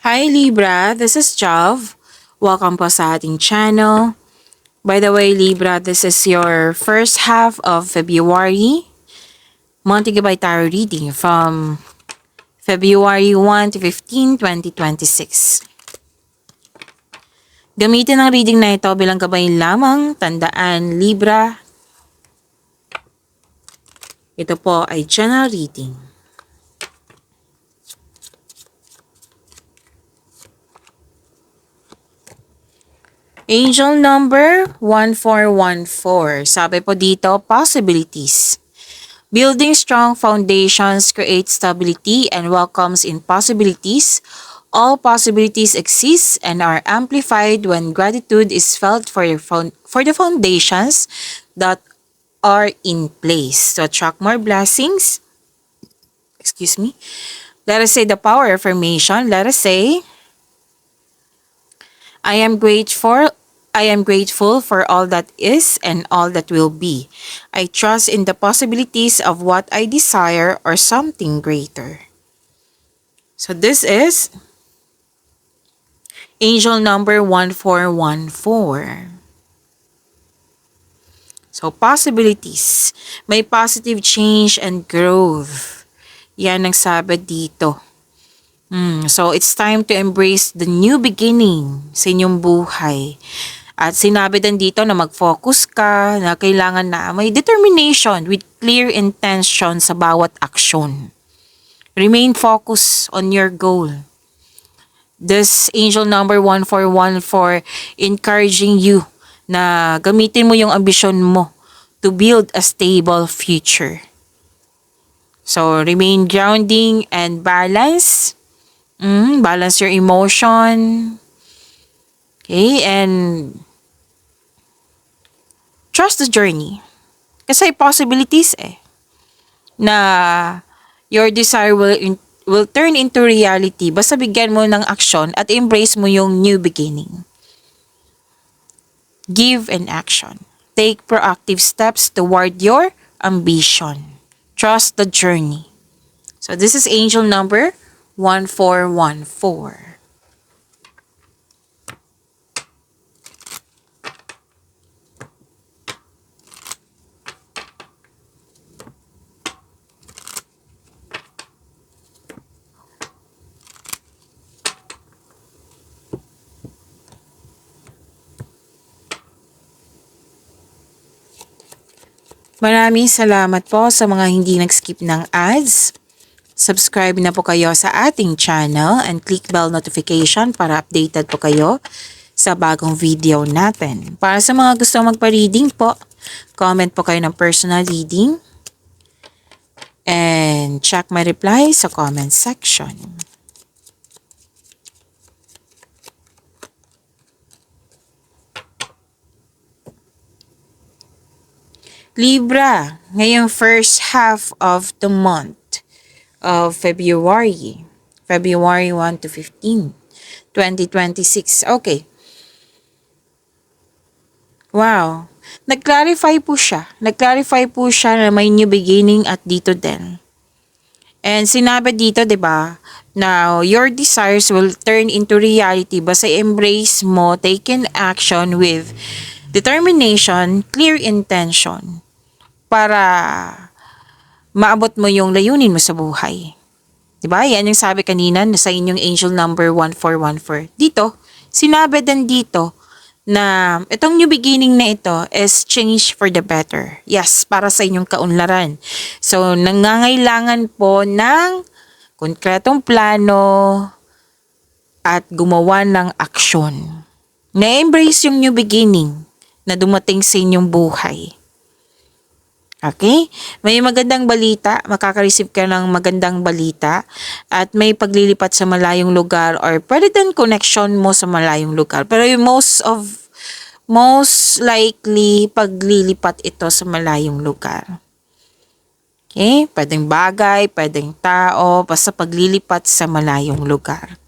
Hi Libra, this is Jav. Welcome po sa ating channel. By the way, Libra, this is your first half of February Monthly Gabay Tarot reading from February 1 to 15, 2026. Gamitin ang reading na ito bilang gabay lamang. Tandaan, Libra, ito po ay general reading. Angel number 1414. Sabi po dito, possibilities. Building strong foundations creates stability and welcomes in possibilities. All possibilities exist and are amplified when gratitude is felt for the foundations that are in place. To attract more blessings, let us say the power affirmation. Let us say, I am grateful for all that is and all that will be. I trust in the possibilities of what I desire or something greater. So this is angel number 1414. So possibilities. May positive change and growth. Yan ang sabi dito. So it's time to embrace the new beginning sa inyong buhay. At sinabi din dito na mag-focus ka, na kailangan na may determination with clear intention sa bawat aksyon. Remain focused on your goal. This angel number 1414 encouraging you na gamitin mo yung ambisyon mo to build a stable future. So remain grounding and balance. Balance your emotion. Okay, and trust the journey. Kasi possibilities na your desire will turn into reality basta bigyan mo ng action at embrace mo yung new beginning. Give an action. Take proactive steps toward your ambition. Trust the journey. So this is angel number 1414. Maraming salamat po sa mga hindi nag-skip ng ads. Subscribe na po kayo sa ating channel and click bell notification para updated po kayo sa bagong video natin. Para sa mga gusto magpa-reading po, comment po kayo ng personal reading and check my reply sa comment section. Libra, ngayong first half of the month of February 1 to 15, 2026. Okay. Wow. Nag-clarify po siya na may new beginning at dito din. And sinabi dito, 'di ba? Now, your desires will turn into reality basta embrace mo, take in action with determination, clear intention para maabot mo yung layunin mo sa buhay. Diba? Yan yung sabi kanina sa inyong angel number 1414. Dito, sinabi din dito na itong new beginning na ito is change for the better. Yes, para sa inyong kaunlaran. So, nangangailangan po ng konkretong plano at gumawa ng aksyon. Na-embrace yung new beginning na dumating sa inyong buhay. Okay? May magandang balita, makaka-receive ka ng magandang balita at may paglilipat sa malayong lugar or pwede din connection mo sa malayong lugar. Pero yung most likely paglilipat ito sa malayong lugar. Okay? Pwedeng bagay, pwedeng tao, basta paglilipat sa malayong lugar.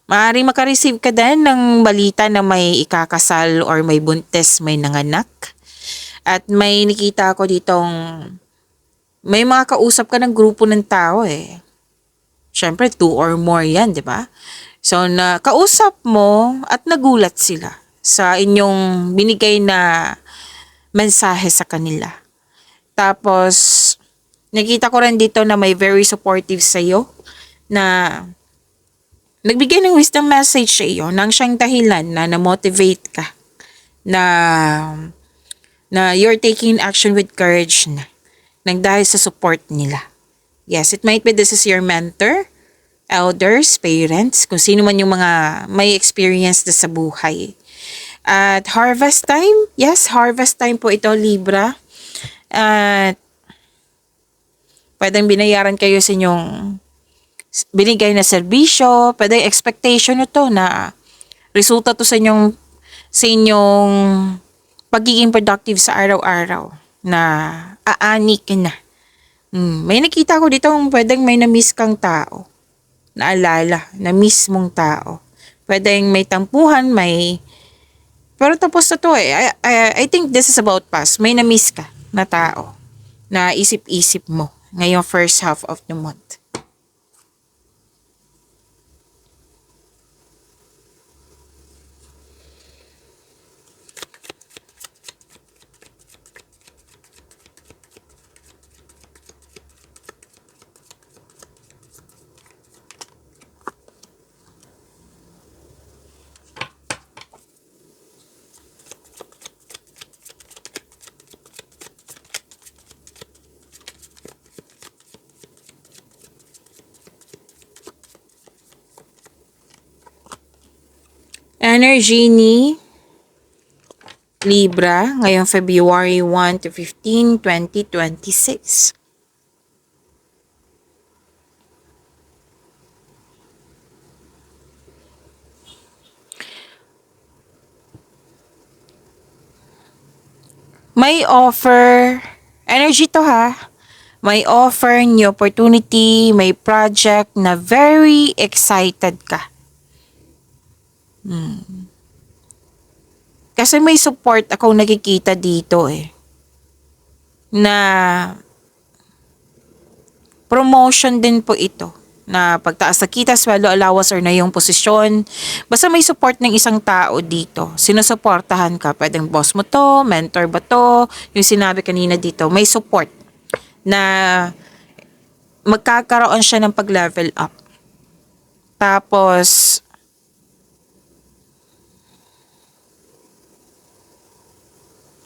Maaaring makareceive ka din ng balita na may ikakasal or may buntis, may nanganak. At may nakita ko ditong may mga kausap ka ng grupo ng tao Siyempre, 2 or more yan, di ba? So, kausap mo at nagulat sila sa inyong binigay na mensahe sa kanila. Tapos, nakita ko rin dito na may very supportive sa'yo na nagbigay ng wisdom message sa iyo nang siyang dahilan na na-motivate ka na you're taking action with courage na nang dahil sa support nila. Yes, it might be this is your mentor, elders, parents, kung sino man yung mga may experience na sa buhay. At harvest time, yes, harvest time po ito, Libra. At pwedeng binayaran kayo sa inyong binigay na serbisyo, pwede expectation ito na resulta to sa inyong pagiging productive sa araw-araw na aani ka na. May nakita ko dito pwedeng may na-miss kang tao. Naalala, na-miss mong tao. Pwedeng may tampuhan, pero tapos na to eh. I think this is about past. May na-miss ka na tao na isip-isip mo ngayong first half of the month. Energy ni Libra ngayong February 1 to 15, 2026. May offer, energy to ha, may offer, new opportunity, may project na very excited ka. Kasi may support akong nakikita dito eh. Na promotion din po ito. Na pagtaas na kita, sweldo allowance or na yung posisyon. Basta may support ng isang tao dito. Sinusuportahan ka. Pwedeng boss mo to, mentor ba to, yung sinabi kanina dito. May support na magkakaroon siya ng pag-level up. Tapos,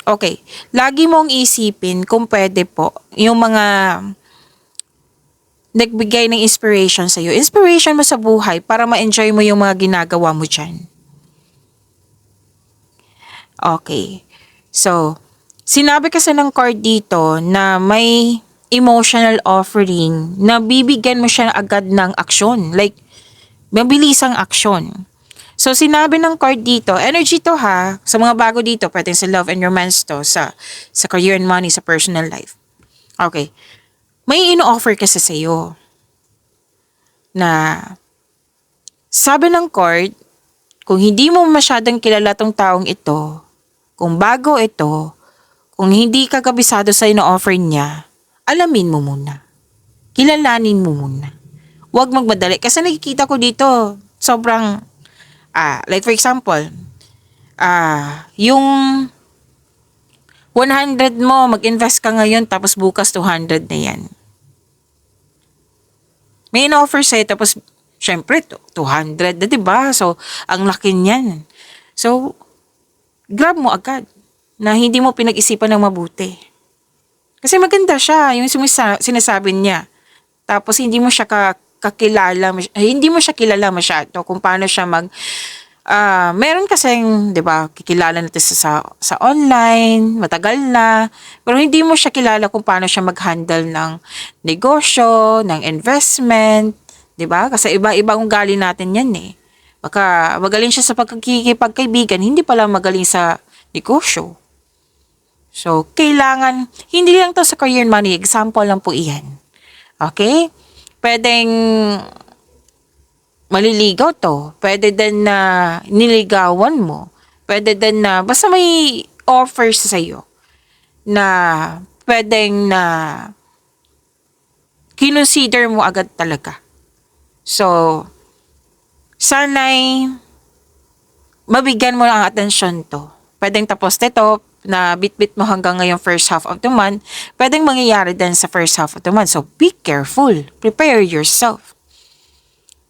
okay, lagi mong isipin kung pwede po yung mga nagbigay ng inspiration sa'yo. Inspiration mo sa buhay para ma-enjoy mo yung mga ginagawa mo dyan. Okay. So, sinabi kasi ng card dito na may emotional offering na bibigyan mo siya agad ng aksyon. Like, mabilisang aksyon. So, sinabi ng card dito, energy to ha, sa mga bago dito, pwedeng sa love and romance to, sa career and money, sa personal life. Okay. May ino-offer kasi sa'yo na sabi ng card, kung hindi mo masyadong kilala tong taong ito, kung bago ito, kung hindi ka kabisado sa ino-offer niya, alamin mo muna. Kilalanin mo muna. Huwag magmadali. Kasi nakikita ko dito, sobrang like for example, yung 100 mo, mag-invest ka ngayon, tapos bukas 200 na yan. May in-offer sa'yo, tapos, syempre, 200 na, diba? So, ang laki niyan. So, grab mo agad, na hindi mo pinag-isipan ng mabuti. Kasi maganda siya, yung sinasabi niya. Tapos, hindi mo siya hindi mo siya kilala masyado kung paano siya meron kasing, 'di ba, kikilala natin sa online, matagal na, pero hindi mo siya kilala kung paano siya mag-handle ng negosyo, ng investment, 'di ba? Kasi iba-iba ang ugali natin 'yan eh. Baka magaling siya sa pagkikipagkaibigan, hindi pala magaling sa negosyo. So, kailangan, hindi lang to sa career and money, example lang po iyan. Okay? Pwedeng maliligaw to. Pwede din na niligawan mo. Pwede din na, basta may offers sa'yo na pwedeng na kinonsider mo agad talaga. So, sana'y mabigyan mo ang atensyon to. Pwedeng tapos nito na bit-bit mo hanggang ngayong first half of the month, pwedeng mangyayari din sa first half of the month. So, be careful. Prepare yourself.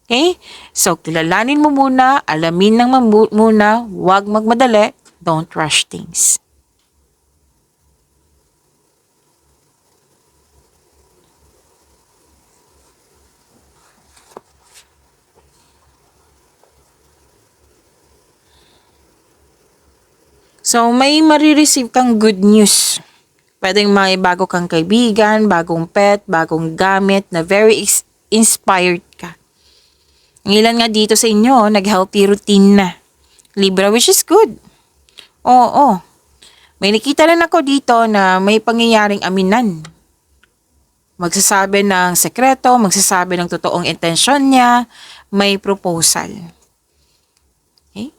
Okay? So, kilalanin mo muna, alamin ng muna, huwag magmadali, don't rush things. So, may marireceive kang good news. Pwedeng may bago kang kaibigan, bagong pet, bagong gamit na very inspired ka. Ang ilan nga dito sa inyo, nag-healthy routine na. Libra, which is good. Oo. May nakita rin ako dito na may pangyayaring aminan. Magsasabi ng sekreto, magsasabi ng totoong intensyon niya, may proposal. Okay?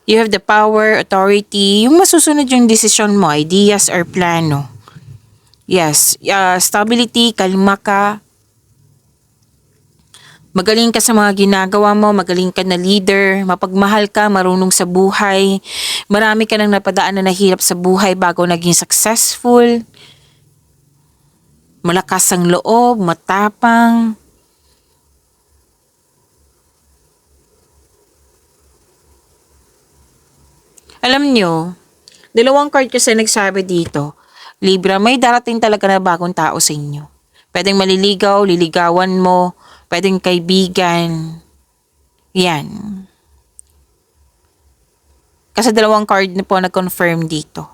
You have the power, authority, yung masusunod yung desisyon mo, ideas or plano. Yes, stability, kalma ka. Magaling ka sa mga ginagawa mo, magaling ka na leader, mapagmahal ka, marunong sa buhay. Marami ka nang napadaan na nahirap sa buhay bago naging successful. Malakas ang loob, matapang. Alam nyo, dalawang card kasi nagsabi dito, Libra, may darating talaga na bagong tao sa inyo. Pwedeng maliligaw, liligawan mo, pwedeng kaibigan. Yan. Kasi dalawang card na po nag-confirm dito.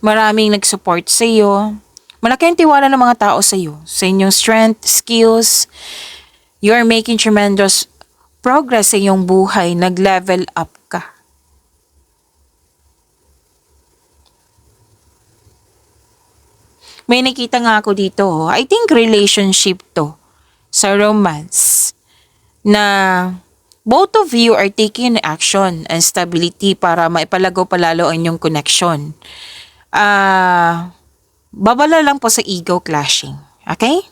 Maraming nag-support sa iyo. Malaki ang tiwala ng mga tao sa iyo. Sa inyong strength, skills. You are making tremendous progress sa iyong buhay. Nag-level up ka. May nakita nga ako dito. I think relationship to. Sa romance. Na both of you are taking action and stability para maipalago palalo ang inyong connection. Babala lang po sa ego clashing. Okay?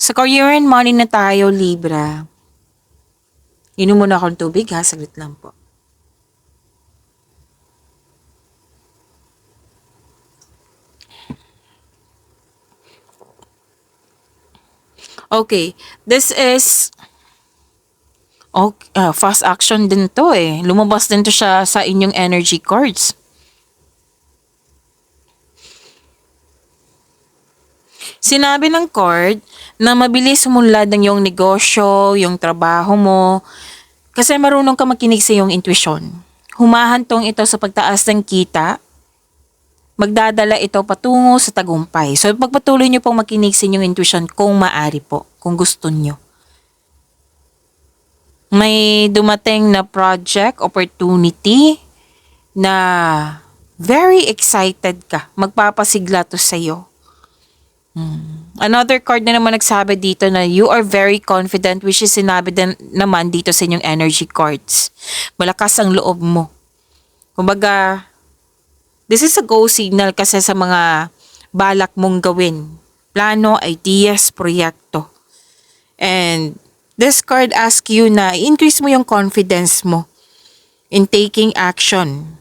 Sa career and money na tayo, Libra. Inom muna akong tubig ha, saglit lang po. Okay, this is fast action din to eh. Lumabas din to siya sa inyong energy cards. Sinabi ng card na mabilis umunlad ng iyong negosyo, yung trabaho mo, kasi marunong ka makinig sa iyong intuition. Humahantong ito sa pagtaas ng kita, magdadala ito patungo sa tagumpay. So pagpatuloy niyo pong makinig sa inyong intuition kung maari po, kung gusto niyo. May dumating na project, opportunity, na very excited ka. Magpapasigla to sa iyo. Another card na naman nagsabi dito na you are very confident, which is sinabi din naman dito sa inyong energy cards. Malakas ang loob mo. Kumbaga, this is a go signal kasi sa mga balak mong gawin. Plano, ideas, proyekto. And this card asks you na increase mo yung confidence mo in taking action.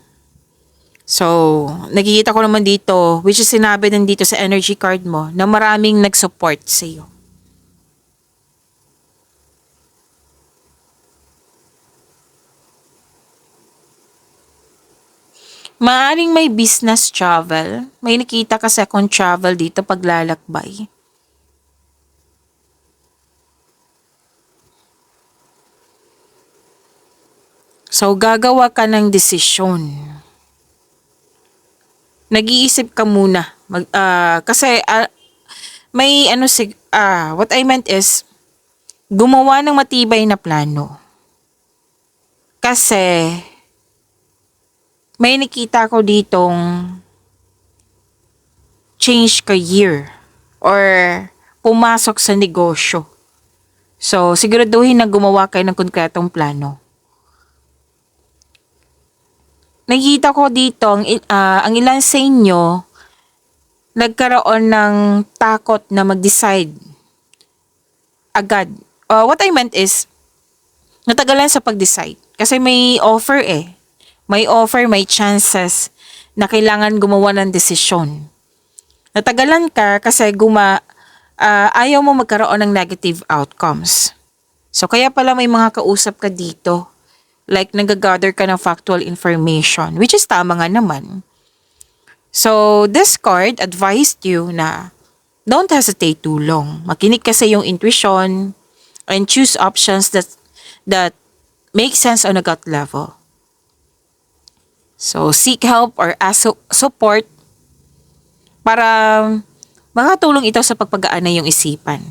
So, nakikita ko naman dito, which is sinabi din dito sa energy card mo, na maraming nag-support sa iyo. Maaring may business travel. May nakita kasi akong travel dito paglalakbay. So, gagawa ka ng desisyon. Nag-iisip ka muna. Kasi may what I meant is, gumawa ng matibay na plano. Kasi, may nakita ko ditong change career or pumasok sa negosyo. So, siguraduhin na gumawa kayo ng konkretong plano. Nakita ko dito, ang ilan sa inyo, nagkaroon ng takot na mag-decide agad. What I meant is, natagalan sa pag-decide. Kasi may offer eh. May offer, may chances na kailangan gumawa ng desisyon. Natagalan ka kasi ayaw mo magkaroon ng negative outcomes. So kaya pala may mga kausap ka dito. Like nag-gather ka ng factual information, which is tama nga naman. So this card advised you na don't hesitate too long. Makinig ka sa iyong intuition and choose options that make sense on a gut level. So seek help or ask support para makatulong ito sa pagpagaan ng iyong isipan.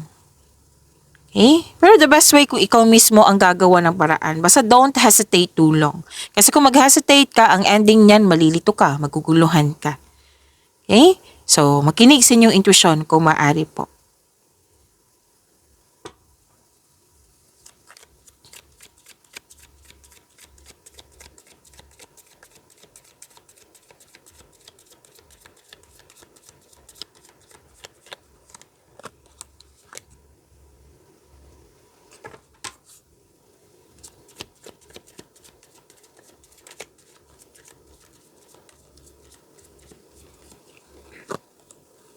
Okay? Pero the best way kung ikaw mismo ang gagawa ng paraan. Basta don't hesitate too long. Kasi kung mag-hesitate ka, ang ending niyan, malilito ka, maguguluhan ka. Okay? So, makinig sa inyong intuition kung maaari po.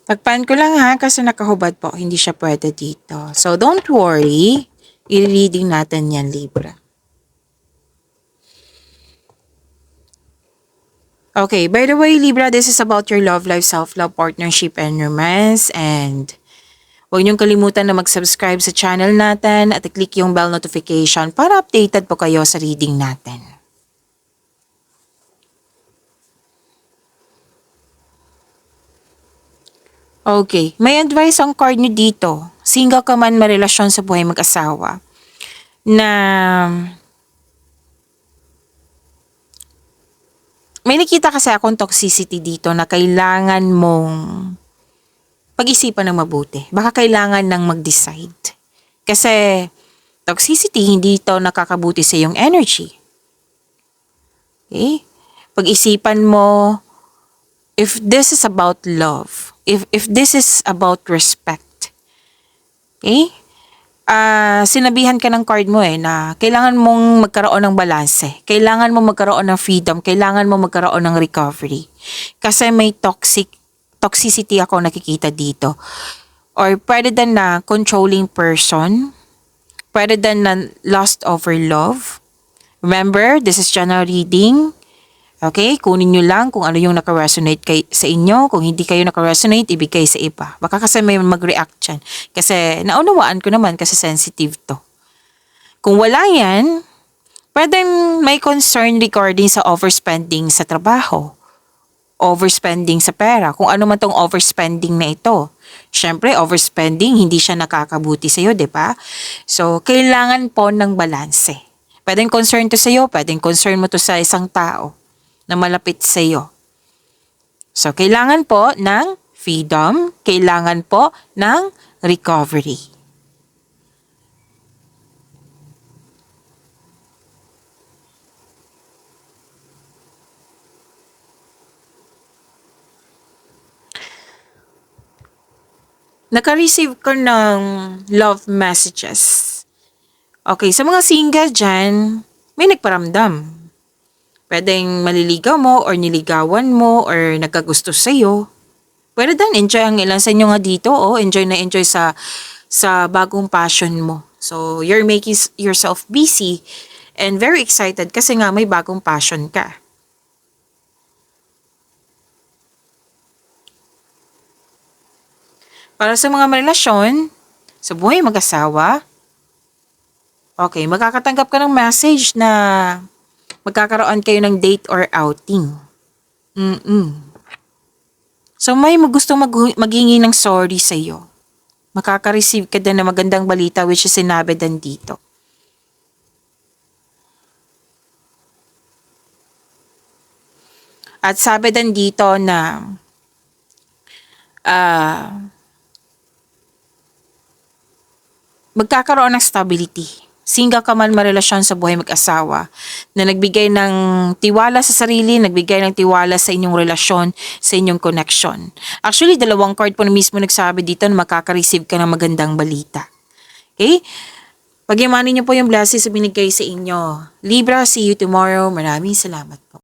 Tagpan ko lang ha kasi nakahubad po. Hindi siya pwede dito. So, don't worry. I-reading natin yan, Libra. Okay, by the way, Libra, this is about your love life, self-love, partnership, and romance. And huwag niyong kalimutan na mag-subscribe sa channel natin at i-click yung bell notification para updated po kayo sa reading natin. Okay, may advice ang card nyo dito. Single ka man marelasyon sa buhay mag-asawa na may nakita kasi akong toxicity dito na kailangan mong pag-isipan ng mabuti. Baka kailangan ng mag-decide. Kasi toxicity, hindi ito nakakabuti sa iyong energy. Okay? Pag-isipan mo if this is about love, if this is about respect. Okay? Sinabihan ka ng card mo na kailangan mong magkaroon ng balanse. Kailangan mo magkaroon ng freedom. Kailangan mo magkaroon ng recovery. Kasi may toxicity ako nakikita dito. Or pwede din na controlling person. Pwede din na lust over love. Remember, this is general reading. Okay, kunin nyo lang kung ano yung naka-resonate sa inyo. Kung hindi kayo naka-resonate, ibigay sa iba. Baka kasi may mag-react dyan. Kasi naunawaan ko naman kasi sensitive to. Kung wala yan, pwedeng may concern regarding sa overspending sa trabaho. Overspending sa pera. Kung ano man tong overspending na ito. Siyempre, overspending, hindi siya nakakabuti sa'yo, di ba? So, kailangan po ng balanse. Pwedeng concern to sa'yo, pwedeng concern mo to sa isang tao na malapit sa iyo. So, kailangan po ng freedom, kailangan po ng recovery. Naka-receive ko ng love messages. Okay, sa mga single dyan, may nagparamdam. Pwedeng maliligaw mo or niligawan mo or nagkagusto sa'yo. Pwede din, enjoy ang ilan sa inyo nga dito. Enjoy na enjoy sa bagong passion mo. So, you're making yourself busy and very excited kasi nga may bagong passion ka. Para sa mga relasyon, sa buhay mag-asawa, okay, magkakatanggap ka ng message na magkakaroon kayo ng date or outing. So may gustong maghingi ng sorry sa iyo. Makaka-receive ka din ng magandang balita which is sinabi din dito. At sabi din dito na magkakaroon ng stability. Single ka man marelasyon sa buhay mag-asawa na nagbigay ng tiwala sa sarili, nagbigay ng tiwala sa inyong relasyon, sa inyong connection. Actually, dalawang card po na mismo nagsabi dito na makaka-receive ka ng magandang balita. Okay? Pagyamanin niyo po yung blessings na binigay sa inyo. Libra, see you tomorrow. Maraming salamat po.